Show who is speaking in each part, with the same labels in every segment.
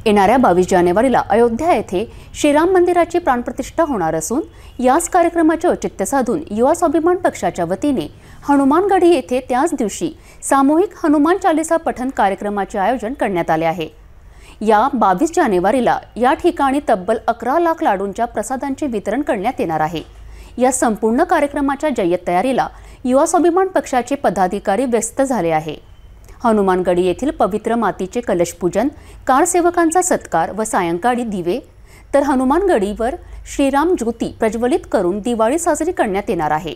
Speaker 1: येणाऱ्या 22 जानेवारीला अयोध्या येथे श्रीराम मंदिराची प्राणप्रतिष्ठा होणार असून याच कार्यक्रमाचे औचित्य साधून युवा स्वाभिमान पक्षाच्या वतीने हनुमानगढी येथे त्याच दिवशी सामूहिक हनुमान चालीसा पठण कार्यक्रमाचे आयोजन करण्यात आले आहे। या 22 जानेवारीला या ठिकाणी तब्बल 11 लाख लाडूंच्या प्रसादांचे वितरण करण्यात येणार आहे। या संपूर्ण कार्यक्रमाच्या जय्यत तयारीला युवा स्वाभिमान पक्षाचे पदाधिकारी व्यस्त झाले आहे। हनुमानगढी येथील पवित्र मातीचे कलश पूजन, कारसेवकांचा सत्कार व सायंकाळी दिवे, तर हनुमानगढीवर श्रीराम ज्योती प्रज्वलित करून दिवाळी साजरी करण्यात येणार आहे।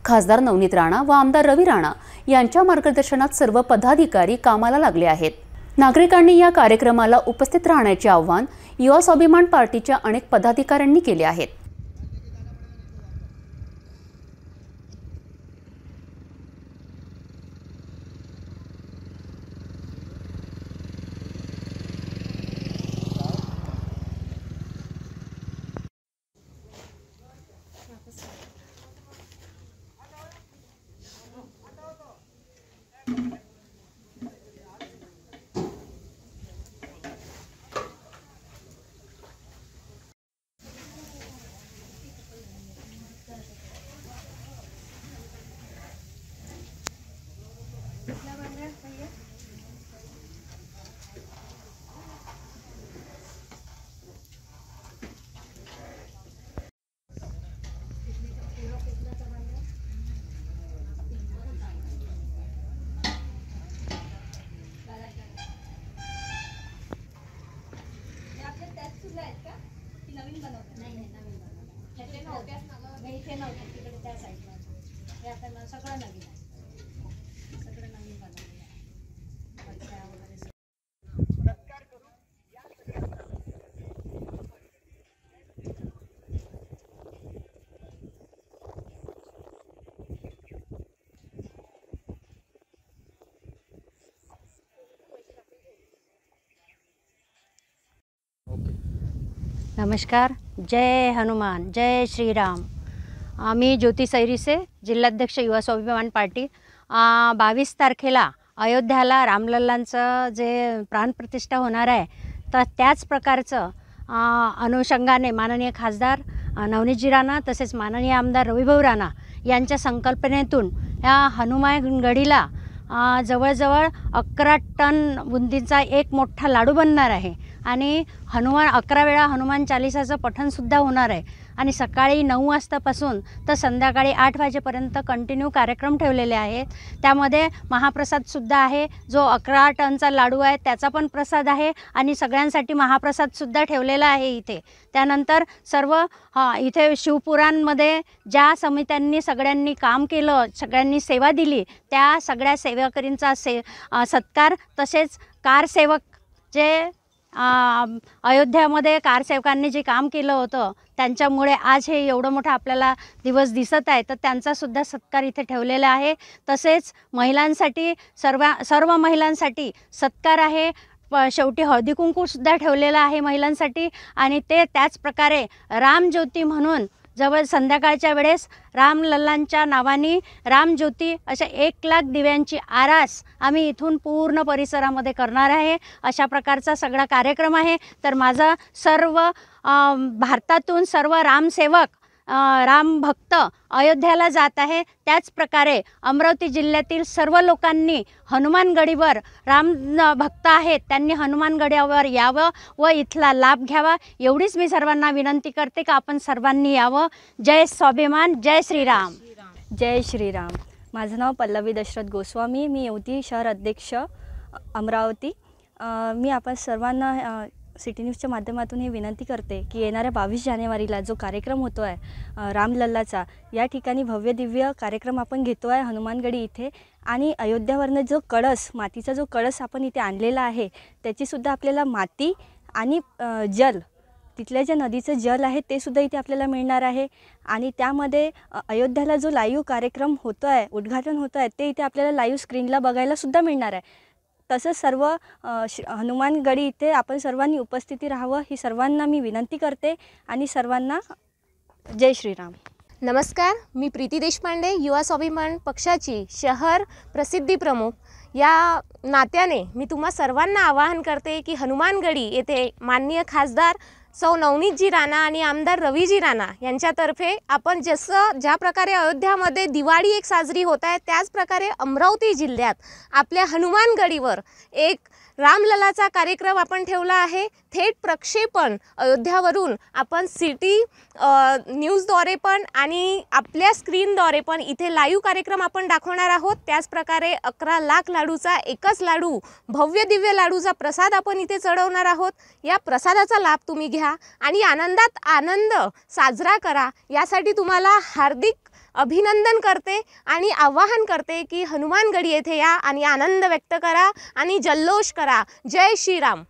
Speaker 1: खासदार नवनीत राणा व आमदार रवी राणा यांच्या मार्गदर्शनात सर्व पदाधिकारी कामाला लागले आहेत। नागरिकांनी या कार्यक्रमाला उपस्थित राहण्याचे आवाहन युवा स्वाभिमान पार्टीच्या अनेक पदाधिकाऱ्यांनी केले आहे।
Speaker 2: नमस्कार, जय हनुमान, जय श्रीराम। मी ज्योति सैरिसे, जिल्हाध्यक्ष युवा स्वाभिमान पार्टी। 22 तारखेला अयोध्याला रामलल्लांचं जे प्राणप्रतिष्ठा होणार आहे, तर त्याच प्रकारचं अनुषंगाने माननीय खासदार नवनीतजी राणा तसेच माननीय आमदार रविभाऊ राणा यांच्या संकल्पनेतून या हनुमानगढीला जवळजवळ 11 टन बुंदीचा एक मोठा लाडू बनणार आहे आणि 11 वेळा हनुमान चालीसाचं पठणसुद्धा होणार आहे आणि सकाळी 9 वाजतापासून तर संध्याकाळी 8 वाजेपर्यंत कंटिन्यू कार्यक्रम ठेवलेले आहेत। त्यामध्ये महाप्रसादसुद्धा आहे, जो 11 टनचा लाडू आहे त्याचा पण प्रसाद आहे आणि सगळ्यांसाठी महाप्रसादसुद्धा ठेवलेला आहे इथे। त्यानंतर सर्व इथे शिवपुराणमध्ये ज्या समित्यांनी सगळ्यांनी काम केलं, सगळ्यांनी सेवा दिली, त्या सगळ्या सेवकरींचा सत्कार तसेच कारसेवक जे अयोध्यामध्ये कारसेवकांनी जे काम केलं होतं त्यांच्यामुळे आज हे एवढं मोठं आपल्याला दिवस दिसत आहे, तर त्यांचा सुद्धा सत्कार इथे ठेवलेला आहे। तसेच महिलांसाठी सर्व महिलांसाठी सत्कार आहे, शेवटी हळदी कुंकूसुद्धा ठेवलेला आहे महिलांसाठी आणि ते त्याच प्रकारे रामज्योती म्हणून जवळ संध्याकाळच्या वेळेस रामलल्लांच्या नावाने रामज्योती अशा 1 लाख दिव्यांची आरास आम्ही इथून पूर्ण परिसरामध्ये करणार आहे। अशा प्रकारचा सगळा कार्यक्रम आहे। तर माझा सर्व भारतातून सर्व रामसेवक राम भक्त अयोध्याला जात आहे। त्याच प्रकारे अमरावती जिल्ह्यातील सर्व लोकांनी हनुमानगढीवर राम भक्त आहेत त्यांनी हनुमानगडावर यावं व इथला लाभ घ्यावा, एवढीच मी सर्वांना विनंती करते की आपण सर्वांनी यावं। जय स्वाभिमान, जय श्रीराम।
Speaker 3: जय श्रीराम। माझं नाव पल्लवी दशरथ गोस्वामी, मी युवती शहर अध्यक्ष अमरावती। मी आपण सर्वांना सिटी न्यूजच्या माध्यमातून ही विनंती करते की येणाऱ्या 22 जानेवारीला जो कार्यक्रम होतो आहे रामलल्लाचा, या ठिकाणी भव्य दिव्य कार्यक्रम आपण घेतो आहे हनुमानगढी इथे। आणि अयोध्यावरनं जो कळस, मातीचा जो कळस आपण इथे आणलेला आहे, त्याचीसुद्धा आपल्याला माती आणि जल, तिथल्या ज्या नदीचं जल आहे ते सुद्धा इथे आपल्याला मिळणार आहे। आणि त्यामध्ये अयोध्याला जो लाईव्ह कार्यक्रम होतो आहे, उद्घाटन होतं आहे, ते इथे आपल्याला लाईव्ह स्क्रीनला बघायला सुद्धा मिळणार आहे। तसंच सर्व हनुमानगढी इथे आपण सर्वांनी उपस्थिती राहावं ही सर्वांना मी विनंती करते आणि सर्वांना जय श्रीराम।
Speaker 4: नमस्कार, मी प्रीती देशपांडे, युवा स्वाभिमान पक्षाची शहर प्रसिद्धी प्रमुख। या नात्याने मी तुम्हा सर्वांना आवाहन करते की हनुमानगडी येथे माननीय खासदार सौ नवनीतजी राणा आणि आमदार रवीजी राणा यांच्यातर्फे आपण ज्या प्रकारे अयोध्यामध्ये दिवाळी एक साजरी होत आहे, त्याच प्रकारे अमरावती जिल्ह्यात आपल्या हनुमानगडीवर एक रामललाचा कार्यक्रम आपण ठेवला आहे। थेट प्रक्षेपण अयोध्यावरून आपण सिटी न्यूजद्वारे पण आणि आपल्या स्क्रीनद्वारे पण इथे लाईव्ह कार्यक्रम आपण दाखवणार आहोत। त्याच प्रकारे 11 लाख लाडूचा एकच लाडू, भव्य दिव्य लाडूचा प्रसाद आपण इथे चढवणार आहोत। या प्रसादाचा लाभ तुम्ही घ्या आणि आनंदात आनंद साजरा करा, यासाठी तुम्हाला हार्दिक अभिनंदन करते आणि आवाहन करते की हनुमानगडी येथे या आणि आनंद व्यक्त करा आणि जल्लोष करा। जय श्रीराम।